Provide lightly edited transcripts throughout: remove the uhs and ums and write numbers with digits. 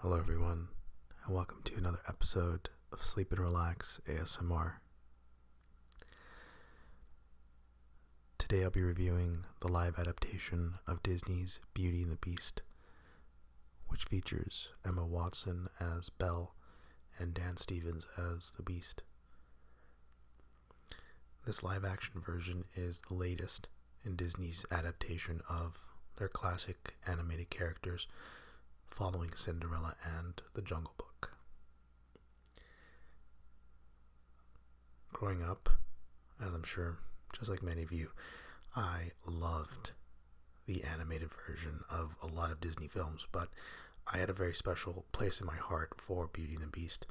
Hello everyone, and welcome to another episode of Sleep and Relax ASMR. Today I'll be reviewing the live adaptation of Disney's Beauty and the Beast, which features Emma Watson as Belle and Dan Stevens as the Beast. This live action version is the latest in Disney's adaptation of their classic animated characters following Cinderella and The Jungle Book. Growing up, as I'm sure, just like many of you, I loved the animated version of a lot of Disney films, but I had a very special place in my heart for Beauty and the Beast.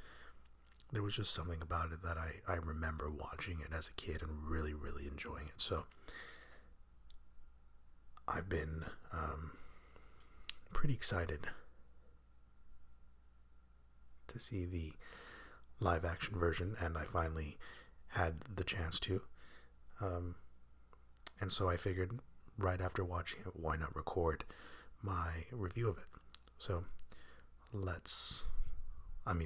There was just something about it that I remember watching it as a kid and really, really enjoying it. So I've been pretty excited to see the live action version, and I finally had the chance to. And so I figured right after watching it, why not record my review of it? So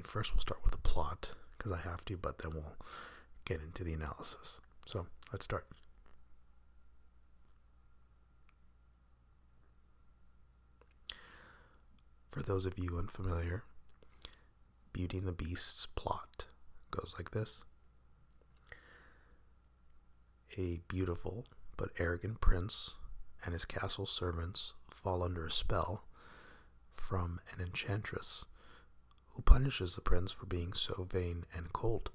first we'll start with the plot, because I have to, but then we'll get into the analysis. So let's start. For those of you unfamiliar, Beauty and the Beast's plot goes like this. A beautiful but arrogant prince and his castle servants fall under a spell from an enchantress who punishes the prince for being so vain and cold.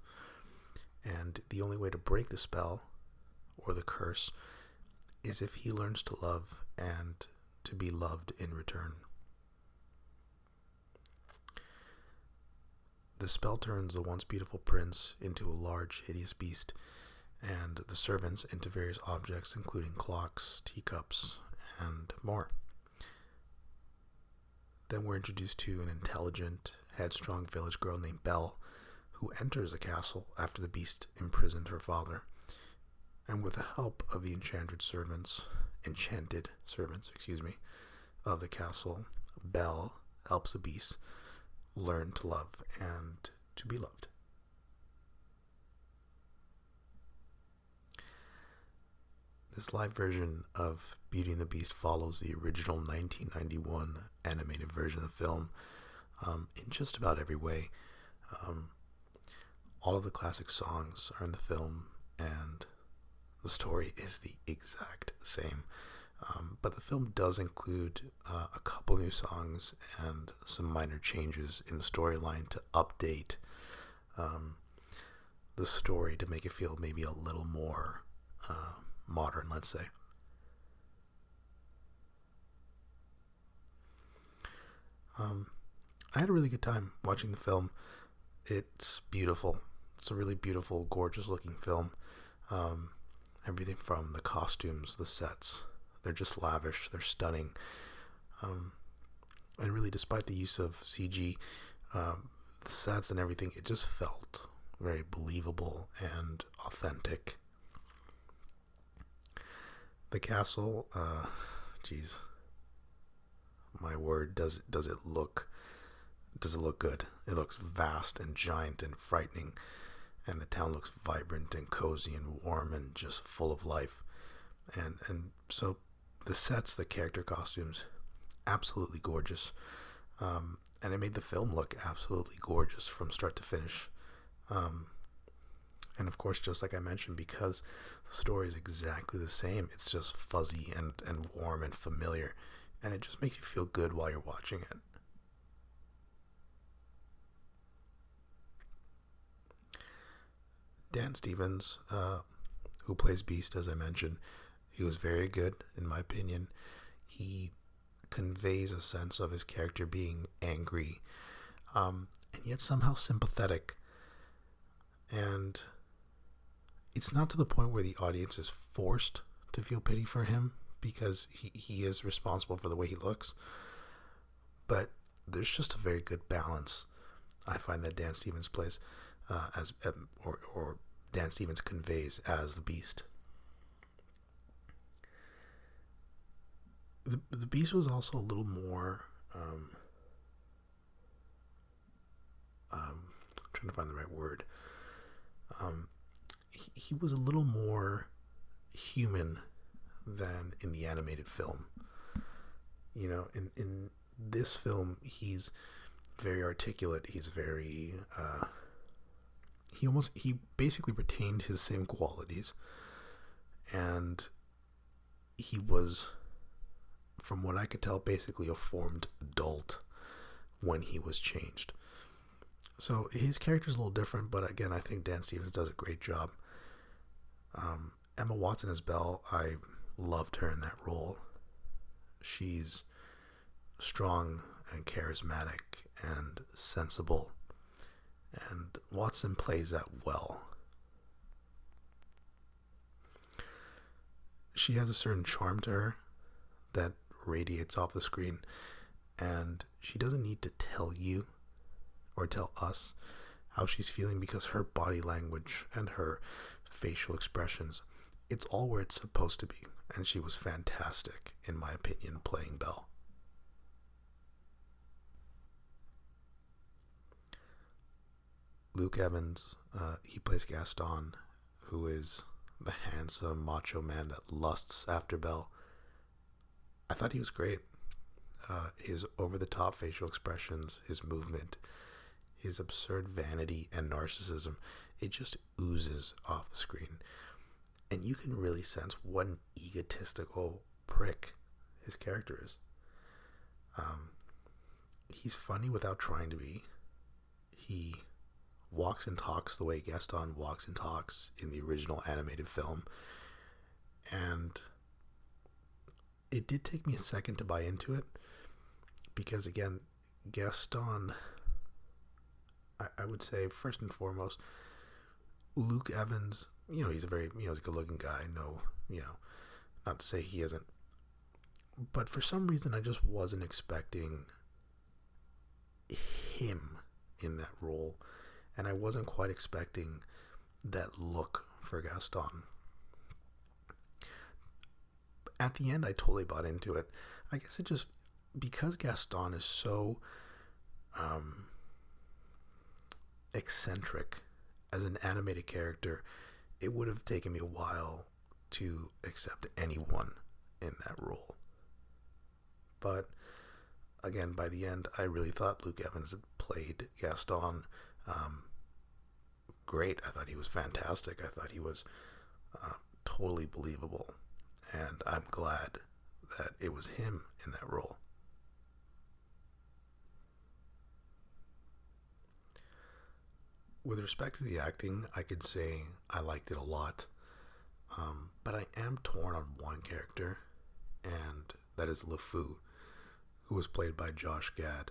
And the only way to break the spell, or the curse, is if he learns to love and to be loved in return. The spell turns the once beautiful prince into a large, hideous beast, and the servants into various objects, including clocks, teacups, and more. Then we're introduced to an intelligent, headstrong village girl named Belle, who enters the castle after the beast imprisoned her father. And with the help of the enchanted servants of the castle, Belle helps the beast learn to love and to be loved. This live version of Beauty and the Beast follows the original 1991 animated version of the film in just about every way. All of the classic songs are in the film, and the story is the exact same. But the film does include a couple new songs and some minor changes in the storyline to update the story to make it feel maybe a little more modern, let's say. I had a really good time watching the film. It's beautiful. It's a really beautiful, gorgeous looking film. Everything from the costumes, the sets, they're just lavish, they're stunning. And really, despite the use of CG, the sets and everything, it just felt very believable and authentic. The castle, my word, does it look good? It looks vast and giant and frightening, and the town looks vibrant and cozy and warm and just full of life. And so the sets, the character costumes, absolutely gorgeous. And it made the film look absolutely gorgeous from start to finish. And of course, just like I mentioned, because the story is exactly the same, it's just fuzzy and warm and familiar. And it just makes you feel good while you're watching it. Dan Stevens, who plays Beast, as I mentioned, he was very good, in my opinion. He conveys a sense of his character being angry, and yet somehow sympathetic. And it's not to the point where the audience is forced to feel pity for him, because he is responsible for the way he looks. But there's just a very good balance, I find, that Dan Stevens plays or Dan Stevens conveys as the Beast. The Beast was also a little more trying to find the right word. He was a little more human than in the animated film. You know, in this film, he's very articulate. He's very, he basically retained his same qualities. And he was, from what I could tell, basically a formed adult when he was changed. So his character's a little different, but again, I think Dan Stevens does a great job. Emma Watson as Belle, I loved her in that role. She's strong and charismatic and sensible, and Watson plays that well. She has a certain charm to her that radiates off the screen, and she doesn't need to tell you or tell us how she's feeling, because her body language and her facial expressions, it's all where it's supposed to be, and she was fantastic, in my opinion, playing Belle. Luke Evans, he plays Gaston, who is the handsome macho man that lusts after Belle. I thought he was great. His over-the-top facial expressions, his movement, his absurd vanity and narcissism, it just oozes off the screen. And you can really sense what an egotistical prick his character is. He's funny without trying to be. He walks and talks the way Gaston walks and talks in the original animated film. And it did take me a second to buy into it, because again, Gaston, I would say first and foremost, Luke Evans, he's a very, he's a good looking guy. No, not to say he isn't, but for some reason I just wasn't expecting him in that role. And I wasn't quite expecting that look for Gaston. At the end, I totally bought into it. I guess it just, because Gaston is so eccentric as an animated character, it would have taken me a while to accept anyone in that role. But again, by the end, I really thought Luke Evans had played Gaston great. I thought he was fantastic. I thought he was totally believable, and I'm glad that it was him in that role. With respect to the acting, I could say I liked it a lot, but I am torn on one character, and that is Lefou, who was played by Josh Gad.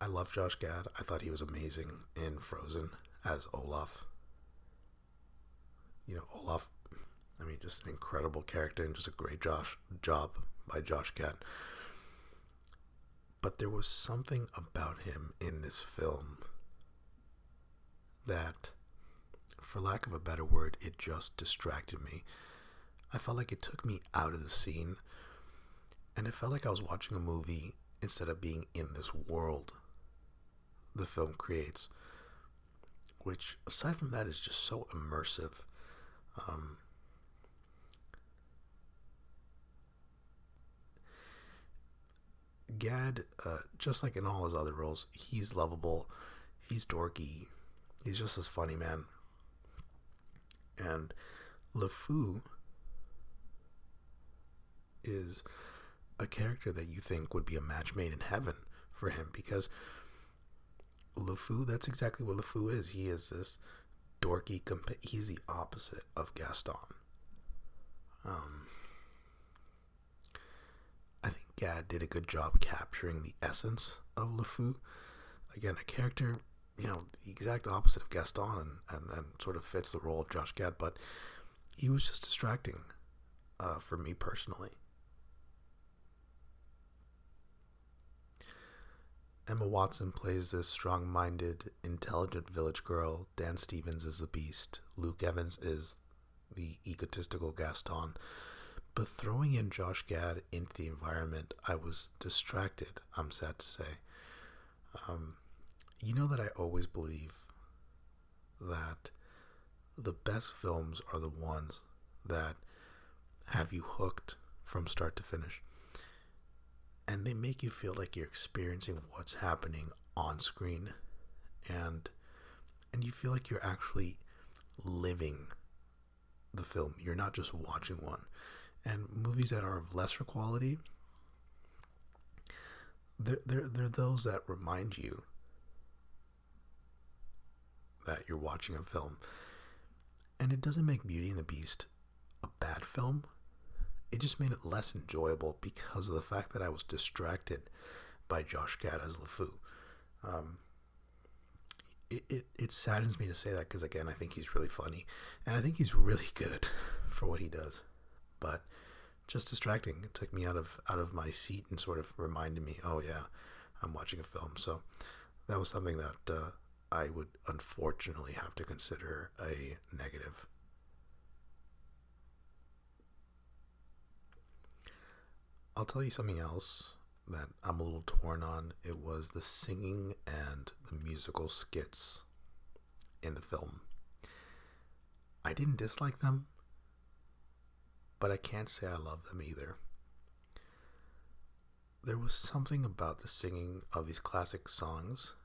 I love Josh Gad. I thought he was amazing in Frozen as Olaf. Olaf, just an incredible character and just a great job by Josh Gad. But there was something about him in this film that, for lack of a better word, it just distracted me. I felt like it took me out of the scene, and it felt like I was watching a movie instead of being in this world the film creates, which, aside from that, is just so immersive. Gad, just like in all his other roles, he's lovable, he's dorky, he's just this funny man. And Lefou is a character that you think would be a match made in heaven for him, because Lefou, that's exactly what Lefou is. He is this dorky, he's the opposite of Gaston. I think Gad did a good job capturing the essence of Lefou. Again, a character, the exact opposite of Gaston, and sort of fits the role of Josh Gad, but he was just distracting for me personally. Emma Watson plays this strong-minded, intelligent village girl. Dan Stevens is the Beast. Luke Evans is the egotistical Gaston. But throwing in Josh Gad into the environment, I was distracted, I'm sad to say. You know that I always believe that the best films are the ones that have you hooked from start to finish. And they make you feel like you're experiencing what's happening on screen. And you feel like you're actually living the film. You're not just watching one. And movies that are of lesser quality, they're those that remind you that you're watching a film. And it doesn't make Beauty and the Beast a bad film. It just made it less enjoyable because of the fact that I was distracted by Josh Gad as Lefou. It saddens me to say that because, again, I think he's really funny. And I think he's really good for what he does. But just distracting. It took me out of my seat and sort of reminded me, oh yeah, I'm watching a film. So that was something that I would unfortunately have to consider a negative. I'll tell you something else that I'm a little torn on. It was the singing and the musical skits in the film. I didn't dislike them, but I can't say I love them either. There was something about the singing of these classic songs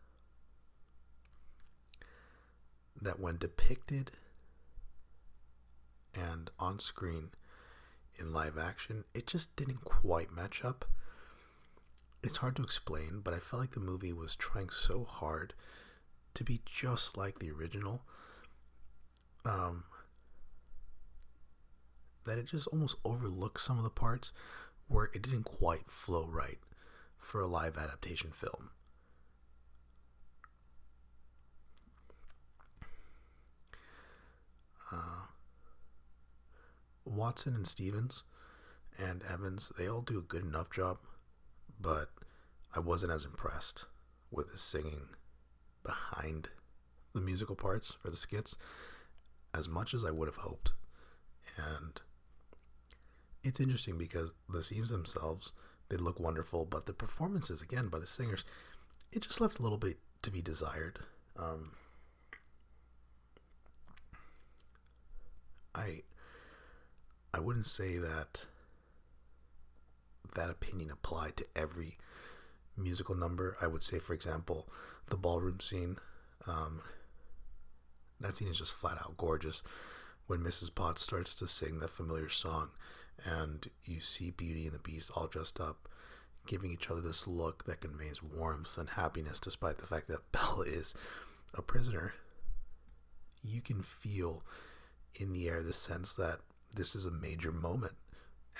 that, when depicted and on screen in live action, it just didn't quite match up. It's hard to explain, but I felt like the movie was trying so hard to be just like the original that it just almost overlooked some of the parts where it didn't quite flow right for a live adaptation film. Watson and Stevens and Evans, they all do a good enough job, but I wasn't as impressed with the singing behind the musical parts or the skits as much as I would have hoped. And it's interesting because the scenes themselves, they look wonderful, but the performances, again, by the singers, it just left a little bit to be desired. I wouldn't say that opinion applied to every musical number. I would say, for example, the ballroom scene. That scene is just flat out gorgeous. When Mrs. Potts starts to sing that familiar song, and you see Beauty and the Beast all dressed up, giving each other this look that conveys warmth and happiness, despite the fact that Belle is a prisoner. You can feel in the air the sense that this is a major moment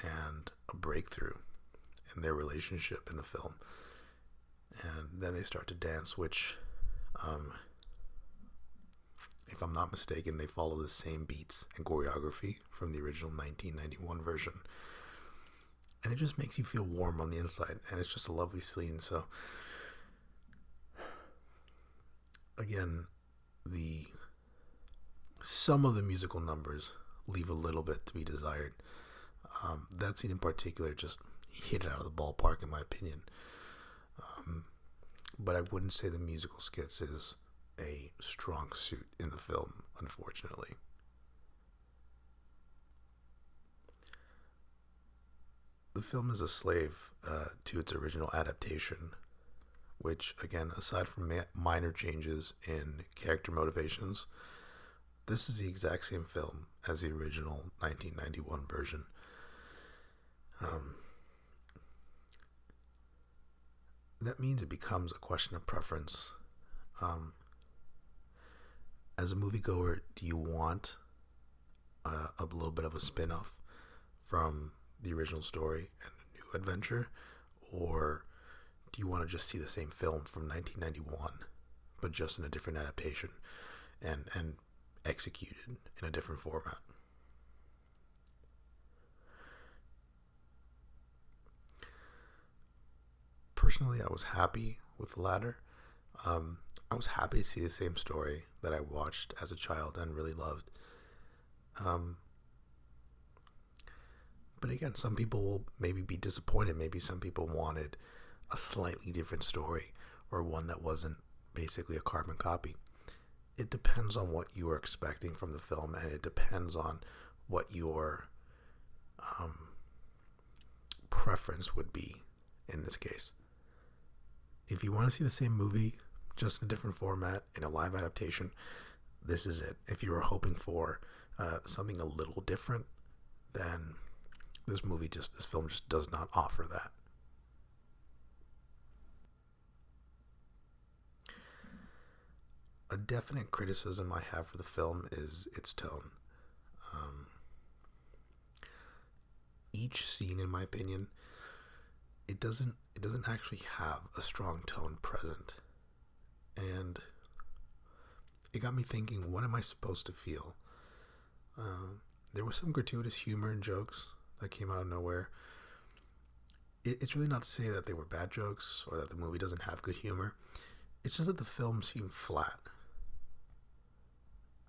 and a breakthrough in their relationship in the film. And then they start to dance, which, if I'm not mistaken, they follow the same beats and choreography from the original 1991 version. And it just makes you feel warm on the inside, and it's just a lovely scene. So, again, some of the musical numbers leave a little bit to be desired. That scene in particular just hit it out of the ballpark, in my opinion. But I wouldn't say the musical skits is a strong suit in the film, unfortunately. The film is a slave to its original adaptation, which, again, aside from minor changes in character motivations, this is the exact same film as the original 1991 version. That means it becomes a question of preference. As a moviegoer, do you want a little bit of a spin-off from the original story and a new adventure? Or do you want to just see the same film from 1991, but just in a different adaptation and executed in a different format? Personally, I was happy with the latter. I was happy to see the same story that I watched as a child and really loved. But again, some people will maybe be disappointed. Maybe some people wanted a slightly different story, or one that wasn't basically a carbon copy. It depends on what you are expecting from the film, and it depends on what your preference would be in this case. If you want to see the same movie, just in a different format, in a live adaptation, this is it. If you were hoping for something a little different, then this film just does not offer that. A definite criticism I have for the film is its tone. Each scene, in my opinion, it doesn't actually have a strong tone present, and it got me thinking, what am I supposed to feel? There was some gratuitous humor and jokes that came out of nowhere. It's really not to say that they were bad jokes or that the movie doesn't have good humor. It's just that the film seemed flat.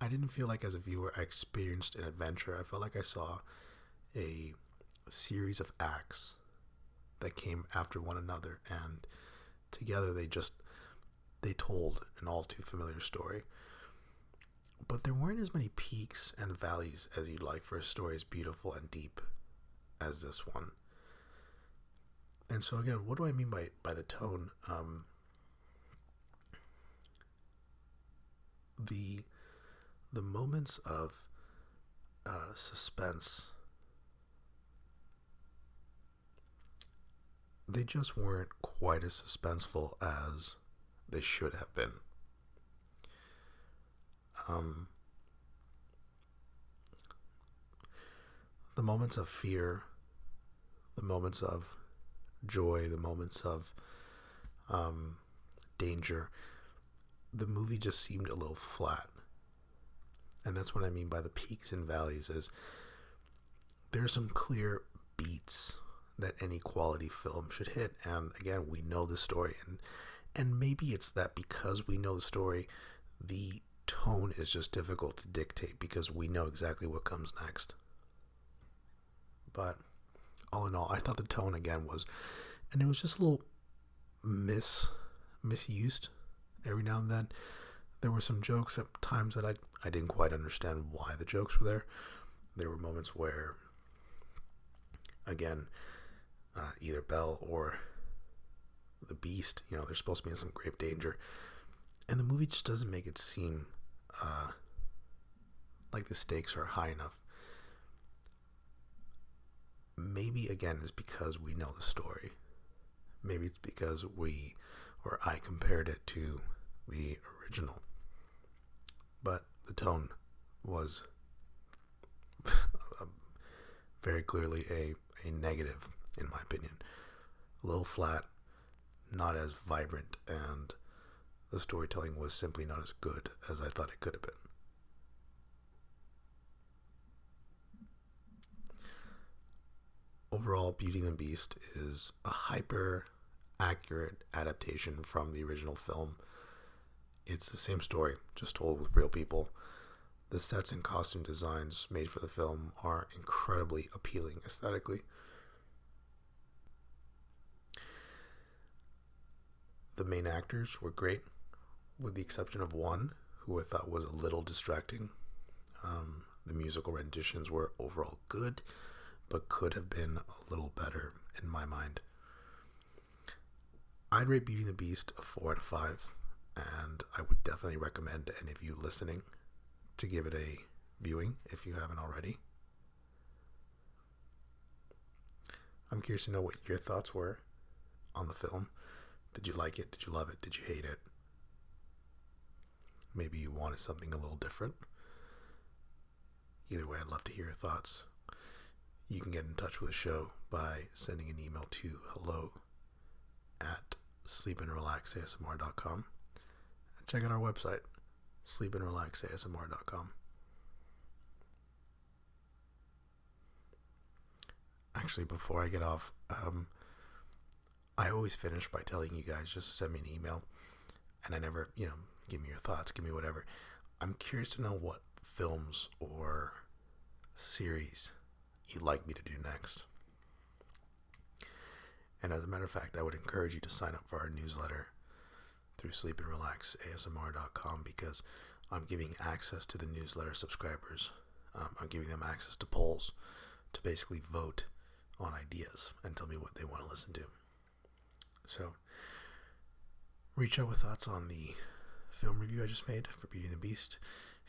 I didn't feel like, as a viewer, I experienced an adventure. I felt like I saw a series of acts that came after one another, and together they told an all too familiar story. But there weren't as many peaks and valleys as you'd like for a story as beautiful and deep as this one. And so again, what do I mean by the tone? The moments of suspense, they just weren't quite as suspenseful as they should have been. The moments of fear, the moments of joy, the moments of danger, the movie just seemed a little flat. And that's what I mean by the peaks and valleys, is there's some clear beats that any quality film should hit. And again, we know the story, and maybe it's that because we know the story, the tone is just difficult to dictate because we know exactly what comes next. But all in all, I thought the tone again was, and it was just a little misused every now and then. There were some jokes at times that I didn't quite understand why the jokes were there. There were moments where, again, either Belle or the Beast, they're supposed to be in some grave danger, and the movie just doesn't make it seem like the stakes are high enough. Maybe, again, it's because we know the story. Maybe it's because I compared it to the original. But the tone was very clearly a negative, in my opinion. A little flat, not as vibrant, and the storytelling was simply not as good as I thought it could have been. Overall, Beauty and the Beast is a hyper-accurate adaptation from the original film. It's the same story, just told with real people. The sets and costume designs made for the film are incredibly appealing aesthetically. The main actors were great, with the exception of one, who I thought was a little distracting. The musical renditions were overall good, but could have been a little better in my mind. I'd rate Beauty and the Beast a 4 out of 5, and I would definitely recommend any of you listening to give it a viewing if you haven't already. I'm curious to know what your thoughts were on the film. Did you like it? Did you love it? Did you hate it? Maybe you wanted something a little different. Either way, I'd love to hear your thoughts. You can get in touch with the show by sending an email to hello@sleepandrelaxasmr.com, and check out our website, sleepandrelaxasmr.com. Actually, before I get off, I always finish by telling you guys just to send me an email, and I never, give me your thoughts, give me whatever. I'm curious to know what films or series you'd like me to do next. And as a matter of fact, I would encourage you to sign up for our newsletter. through sleepandrelaxasmr.com, because I'm giving access to the newsletter subscribers. I'm giving them access to polls to basically vote on ideas and tell me what they want to listen to. So reach out with thoughts on the film review I just made for Beauty and the Beast.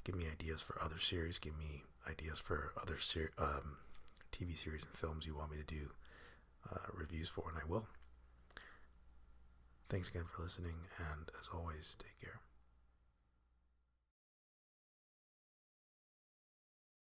Give me ideas for other series. Give me ideas for other TV series and films you want me to do reviews for, and I will. Thanks again for listening, and as always, take care.